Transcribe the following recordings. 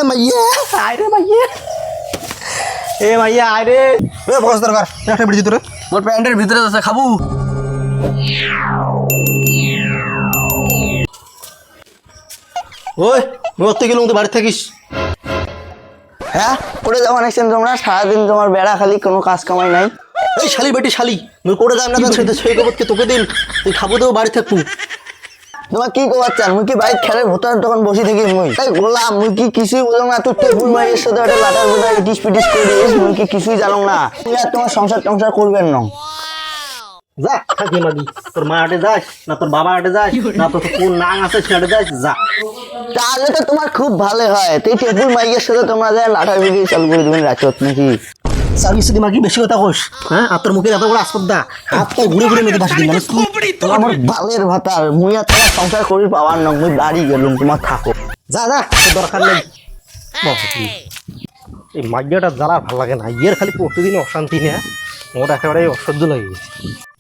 মাইয়া আয় রে মাইয়া এ মাইয়া আয় রে বস দরকার একটা বিড়ি তোরে মোর প্যান্টের ভিতরে আছে খাবো ওই মরতে গেলুম তো বাড়ি থাকিস হ্যাঁ করে যাওয়া অনেকদিন তোমরা সারাদিন তোমার বেড়া খালি কোনো কাজ কামাই নাই। এই শালি বেটি শালি মুই করে যাই না সেটা সেই খবরকে তোকে দিন তুই খাবো দেবো বাড়ি থাকবো তোমার কি কবার চান মুই কি বাইক খেলে ভোটার তখন বসে থাকি মুই তাই বললাম মুই কি কিছুই বললাম না তোর টেবিল মাইয়ের সাথে একটা লাটার বোটা ইটিস পিটিস করিস মুই কি কিছুই জানো না তুই আর তোমার সংসার টংসার করবেন না যা থাকি মাগি তোর মা আটে যাস না তোর বাবা আটে যাস না তোর কোন নাং আছে সেটা যাস যা তাহলে তো তোমার খুব ভালো হয় তুই টেবিল মাইয়ের সাথে তোমরা যায় লাটার ভিডিও চালু করে দেবেন রাচত নাকি সার্ভিস যদি মাগি বেশি কথা কোস হ্যাঁ আর তোর মুখে এত বড় আসপদ্দা হাত তো ঘুরে ঘুরে মেয়েকে ভাসি দিন তোমার আমার বালের ভাতার মুই আর তোমার সংসার করি পাওয়ার না মুই বাড়ি গেলুম তোমার থাকো যা যা তোর দরকার নেই এই মাগিয়াটা জ্বালা ভালো লাগে না ইয়ের খালি প্রতিদিন অশান্তি না ওটা একেবারে অসহ্য লাগে গেছে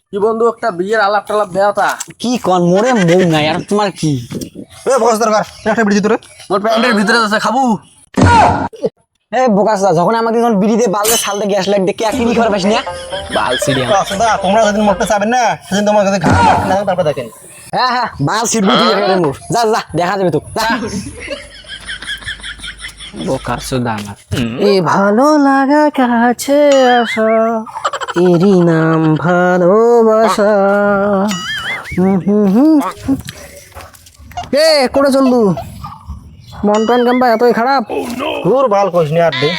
কি বন্ধু একটা বিয়ের আলাপ টালাপ দেওয়া তা কি কন মোরে বউ নাই আর তোমার কি বস দরকার একটা বিড়ি তোরে মোর প্যান্টের ভিতরে আছে খাবো এ বোকাসা যখন আমাকে যখন বিড়িতে বালতে সালতে গ্যাস লাইট দেখে একই খাবার পাইস না বাল সিরিয়াম দা তোমরা যেদিন মরতে চাবেন না সেদিন তোমার কাছে ঘাড় মারতে না তারপর দেখেন হ্যাঁ হ্যাঁ বাল সিটবি তুই এখানে মোর যা যা দেখা যাবে তো যা বোকার সুদানা এ ভালো লাগা কাছে আসা এরই নাম ভালোবাসা এ করে চললু মন টন কেমবা এতই খারাপ তোর ভাল কইস নি আর দে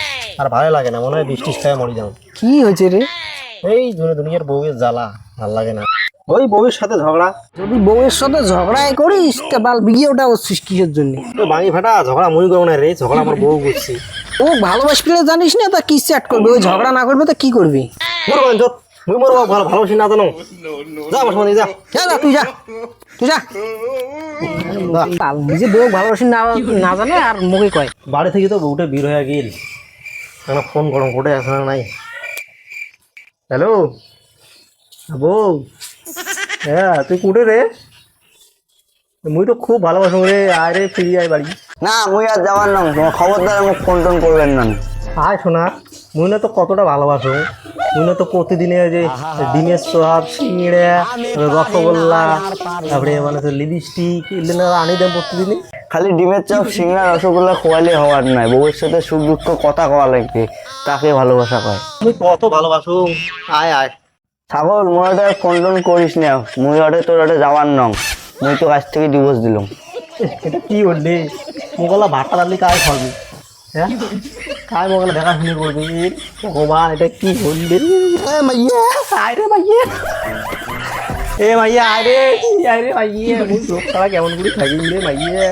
আর ভালো লাগে না মনে হয় বৃষ্টি খায় মরি যাও কি হয়েছে রে এই দুনিয়ার বউয়ের জ্বালা ভাল লাগে না ওই বউয়ের সাথে ঝগড়া যদি বউয়ের সাথে ঝগড়াই করিস তা বাল বিয়ে ওটা হচ্ছিস কিসের জন্য তো ভাঙি ফাটা ঝগড়া মুই করবো না রে ঝগড়া আমার বউ করছি ও ভালোবাসলে জানিস না তা কি সেট করবে ওই ঝগড়া না করবে তা কি করবি মরবো চোখ মুই মরবো ভালোবাসি না জানো যা আমার সঙ্গে যা যা যা তুই যা তুই যা নিজে বউ ভালোবাসি না না জানে আর মুখে কয় বাড়ি থেকে তো বউটা বের হয়ে গেল এখন ফোন গরম করে আসে না নাই হ্যালো বউ হ্যাঁ তুই কুটে রে মুই তো খুব ভালোবাসো রে আয় রে ফিরি আয় বাড়ি না মুই আর যাওয়ার না তোমার খবরদার আমাকে ফোন টোন করবেন না আয় শোনা মুই না তো কতটা ভালোবাসো মুই না তো প্রতিদিনে যে ডিমের সব সিঙড়া রসগোল্লা তারপরে মানে লিপস্টিক এগুলো আনি দেন প্রতিদিনে খালি ডিমের চপ সিঙ্গড়া রসগোল্লা খোয়ালে হওয়ার নাই বউয়ের সাথে সুখ দুঃখ কথা কওয়া লাগবে তাকে ভালোবাসা কয় তুই কত ভালোবাসো আয় আয় ছাগল মুই ওটা ফোন টোন করিস না মুই ওটা তোর ওটা যাওয়ার নং মুই তো কাছ থেকে ডিভোর্স দিলাম এটা কি বললি মোগলা ভাতটা রাখলি কায় খাবি হ্যাঁ কায় মোগলা দেখাশুনি করবি ভগবান এটা কি বললি মাইয়া আয় রে মাইয়া এ মাইয়া আয় রে আয় রে মাইয়া মুই লোক ছাড়া কেমন করে থাকি রে মাইয়া